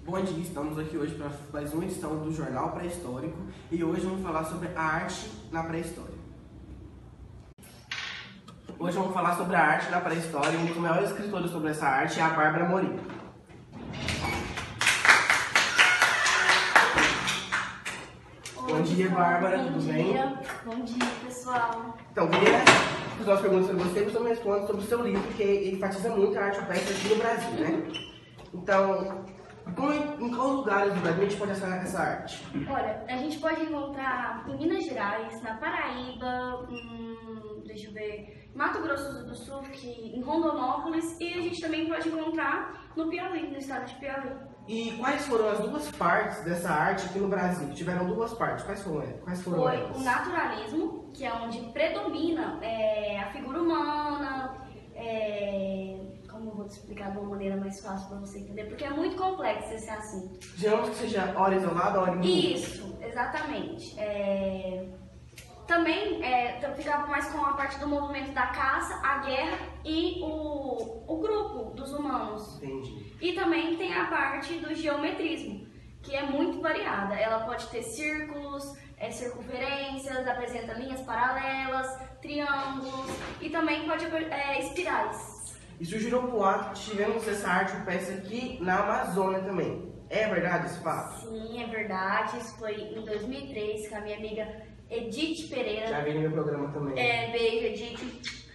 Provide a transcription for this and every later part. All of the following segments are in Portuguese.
Bom dia, estamos aqui hoje para mais uma edição do Jornal Pré-Histórico e hoje vamos falar sobre a arte na pré-história. Hoje vamos falar sobre a arte na pré-história e um dos maiores escritores sobre essa arte é a Bárbara Amorim. Bom dia, Bárbara, tudo bem? Bom dia, pessoal. Então, queria fazer umas perguntas sobre você e você me responde sobre o seu livro, que ele enfatiza muito a arte rupestre aqui no Brasil, né? Então, em quais lugares do Brasil a gente pode achar essa arte? Olha, a gente pode encontrar em Minas Gerais, na Paraíba, deixa eu ver, Mato Grosso do Sul, em Rondonópolis, e a gente também pode encontrar no Piauí, no estado de Piauí. E quais foram as duas partes dessa arte aqui no Brasil? Tiveram duas partes. Quais foram Foi elas? o naturalismo, que é onde predomina a figura humana, como eu vou te explicar de uma maneira mais fácil para você entender, porque é muito complexo esse assunto. Digamos que seja hora isolada, hora em Isso, exatamente. Também ficava mais com a parte do movimento da caça, a guerra e o grupo dos humanos. Entendi. E também tem a parte do geometrismo, que é muito variada. Ela pode ter círculos, circunferências, apresenta linhas paralelas, triângulos e também pode espirais. E surgiram boatos que tivemos essa arte rupestre aqui na Amazônia também. É verdade esse fato? Sim, é verdade. Isso foi em 2003 com a minha amiga Edith Pereira. Já vi no meu programa também. Beijo, Edith.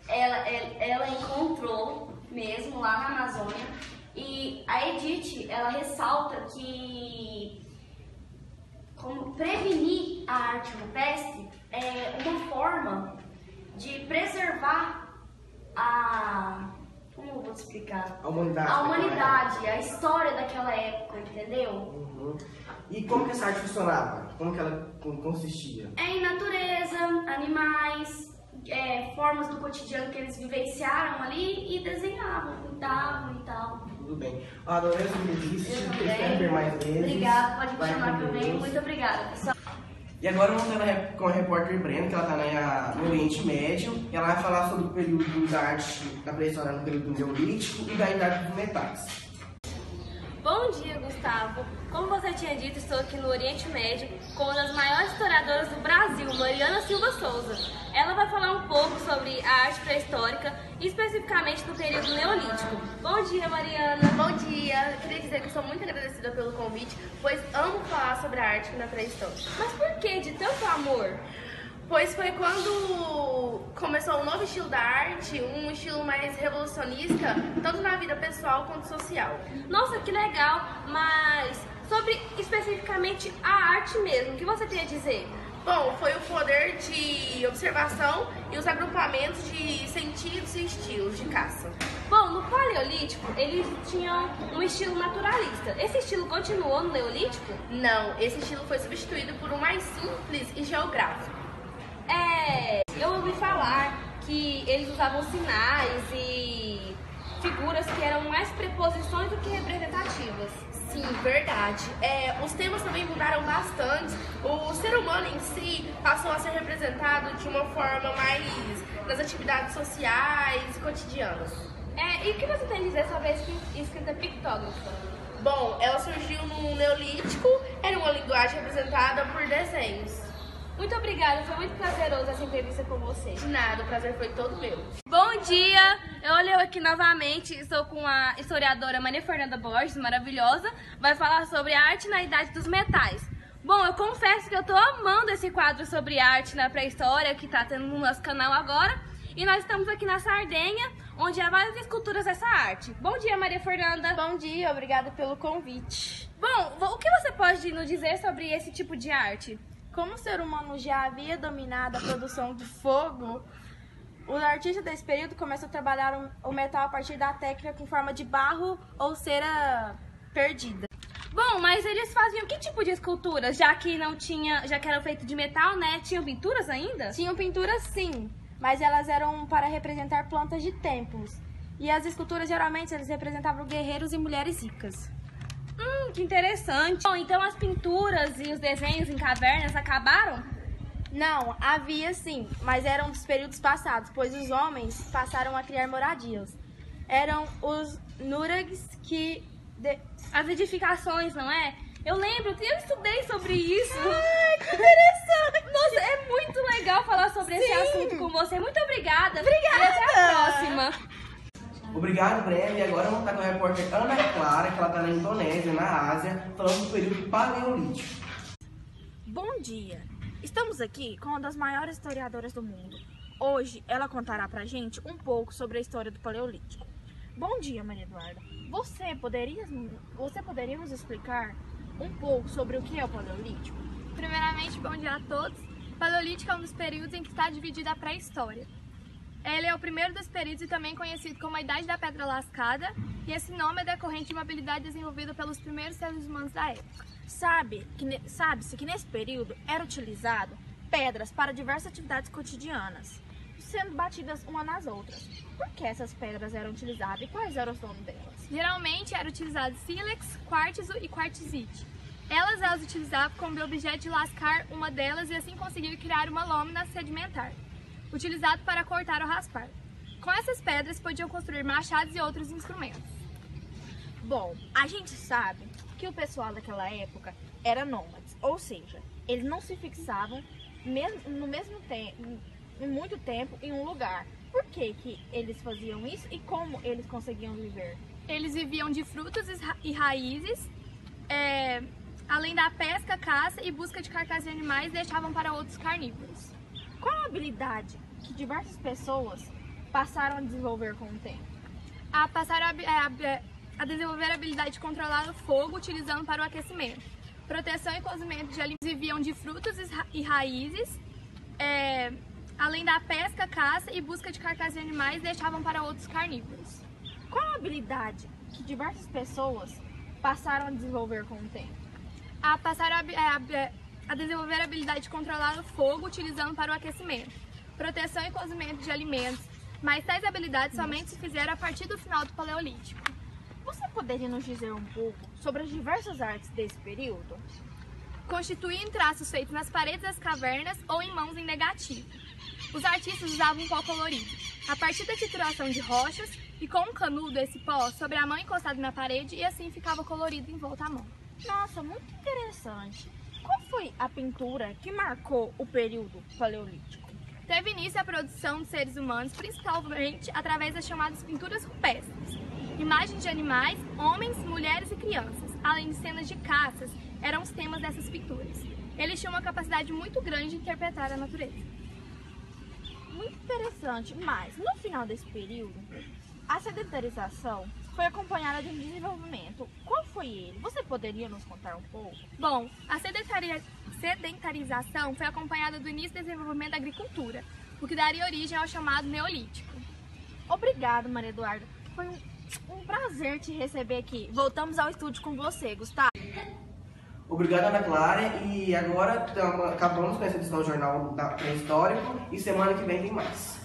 Ela encontrou mesmo lá na Amazônia. E a Edith, ela ressalta que como prevenir a arte rupestre é uma forma de preservar como eu vou te explicar? A humanidade. A humanidade, a história daquela época, entendeu? Uhum. E como que essa arte funcionava? Como que ela consistia? Em natureza, animais, formas do cotidiano que eles vivenciaram ali e desenhavam, pintavam e tal. Tudo bem. Eu adorei essa entrevista, espero ver mais vezes. Obrigada, pode me Vai chamar que eu com venho. Deus. Muito obrigada, pessoal. E agora vamos estar com a repórter Brenda, que ela está no Oriente Médio, e ela vai falar sobre o período da arte da pré-história no período neolítico e da idade dos metais. Bom dia, Gustavo. Como você tinha dito, estou aqui no Oriente Médio com uma das maiores historiadoras do Brasil, Mariana Silva Souza. Ela vai falar um pouco sobre a arte pré-histórica, especificamente do período neolítico. Bom dia, Mariana. Bom dia. Eu queria dizer que sou muito agradecida pelo convite, pois amo falar sobre a arte na pré-história. Mas por que de tanto amor? Pois foi quando começou um novo estilo da arte, um estilo mais revolucionista, tanto na vida pessoal quanto social. Nossa, que legal! Mas sobre especificamente a arte mesmo, o que você tem a dizer? Bom, foi o poder de observação e os agrupamentos de sentidos e estilos de caça. Bom, no Paleolítico, eles tinham um estilo naturalista. Esse estilo continuou no Neolítico? Não, esse estilo foi substituído por um mais simples e geográfico. Eu ouvi falar que eles usavam sinais e figuras que eram mais preposições do que representativas. Sim, verdade. Os temas também mudaram bastante. O ser humano em si passou a ser representado de uma forma mais nas atividades sociais e cotidianas. E o que você tem a dizer sobre a escrita pictógrafa? Bom, ela surgiu no Neolítico, era uma linguagem representada por desenhos. Muito obrigada, foi muito prazeroso essa entrevista com você. De nada, o prazer foi todo meu. Bom dia, eu aqui novamente, estou com a historiadora Maria Fernanda Borges, maravilhosa, vai falar sobre a arte na idade dos metais. Bom, eu confesso que eu estou amando esse quadro sobre arte na pré-história que está tendo no nosso canal agora, e nós estamos aqui na Sardenha, onde há várias esculturas dessa arte. Bom dia, Maria Fernanda. Bom dia, obrigada pelo convite. Bom, o que você pode nos dizer sobre esse tipo de arte? Como o ser humano já havia dominado a produção do fogo, o artista desse período começou a trabalhar o metal a partir da técnica com forma de barro ou cera perdida. Bom, mas eles faziam que tipo de esculturas, já que eram feitas de metal, né? Tinham pinturas ainda? Tinham pinturas sim, mas elas eram para representar plantas de templos. E as esculturas geralmente eles representavam guerreiros e mulheres ricas. Que interessante. Bom, então as pinturas e os desenhos em cavernas acabaram? Não, havia sim, mas eram dos períodos passados, pois os homens passaram a criar moradias. Eram os nurags que as edificações, não é? Eu lembro, eu estudei sobre isso. Ai, que interessante! Nossa, é muito legal falar sobre esse assunto com você. Muito obrigada. Obrigada. E até a próxima. Obrigado, Breno. E agora vamos estar com a repórter Ana Clara, que ela está na Indonésia, na Ásia, falando do período paleolítico. Bom dia! Estamos aqui com uma das maiores historiadoras do mundo. Hoje ela contará pra gente um pouco sobre a história do Paleolítico. Bom dia, Maria Eduarda. Você poderia nos explicar um pouco sobre o que é o Paleolítico? Primeiramente, bom dia a todos. O Paleolítico é um dos períodos em que está dividida a pré-história. Ele é o primeiro dos períodos e também conhecido como a Idade da Pedra Lascada, e esse nome é decorrente de uma habilidade desenvolvida pelos primeiros seres humanos da época. Sabe-se que nesse período era utilizado pedras para diversas atividades cotidianas, sendo batidas umas nas outras. Por que essas pedras eram utilizadas e quais eram os nomes delas? Geralmente era utilizado sílex, quartzo e quartzite. Elas utilizavam como objeto de lascar uma delas e assim conseguir criar uma lâmina sedimentar, utilizado para cortar ou raspar. Com essas pedras podiam construir machados e outros instrumentos. Bom, a gente sabe que o pessoal daquela época era nômades, ou seja, eles não se fixavam muito tempo em um lugar. Por que eles faziam isso e como eles conseguiam viver? Eles viviam de frutos e raízes, além da pesca, caça e busca de carcaças de animais, deixavam para outros carnívoros. Qual a habilidade que diversas pessoas passaram a desenvolver com o tempo? Passaram a desenvolver a habilidade de controlar o fogo utilizando para o aquecimento, proteção e cozimento de alimentos. Viviam de frutos e raízes, além da pesca, caça e busca de carcaças de animais, deixavam para outros carnívoros. Qual a habilidade que diversas pessoas passaram a desenvolver com o tempo? Passaram a desenvolver a habilidade de controlar o fogo utilizando para o aquecimento, proteção e cozimento de alimentos, mas tais habilidades somente se fizeram a partir do final do Paleolítico. Você poderia nos dizer um pouco sobre as diversas artes desse período? Constituíam traços feitos nas paredes das cavernas ou em mãos em negativo. Os artistas usavam pó colorido, a partir da trituração de rochas e com um canudo esse pó sobre a mão encostado na parede e assim ficava colorido em volta à mão. Nossa, muito interessante. Qual foi a pintura que marcou o período paleolítico? Teve início a produção de seres humanos principalmente através das chamadas pinturas rupestres. Imagens de animais, homens, mulheres e crianças, além de cenas de caças, eram os temas dessas pinturas. Eles tinham uma capacidade muito grande de interpretar a natureza. Muito interessante, mas no final desse período, a sedentarização foi acompanhada de um desenvolvimento. Qual foi ele? Você poderia nos contar um pouco? Bom, a sedentarização foi acompanhada do início do desenvolvimento da agricultura, o que daria origem ao chamado Neolítico. Obrigada, Maria Eduarda. Foi um prazer te receber aqui. Voltamos ao estúdio com você, Gustavo. Obrigado, Ana Clara. E agora acabamos com essa edição do Jornal Pré-Histórico e semana que vem tem mais.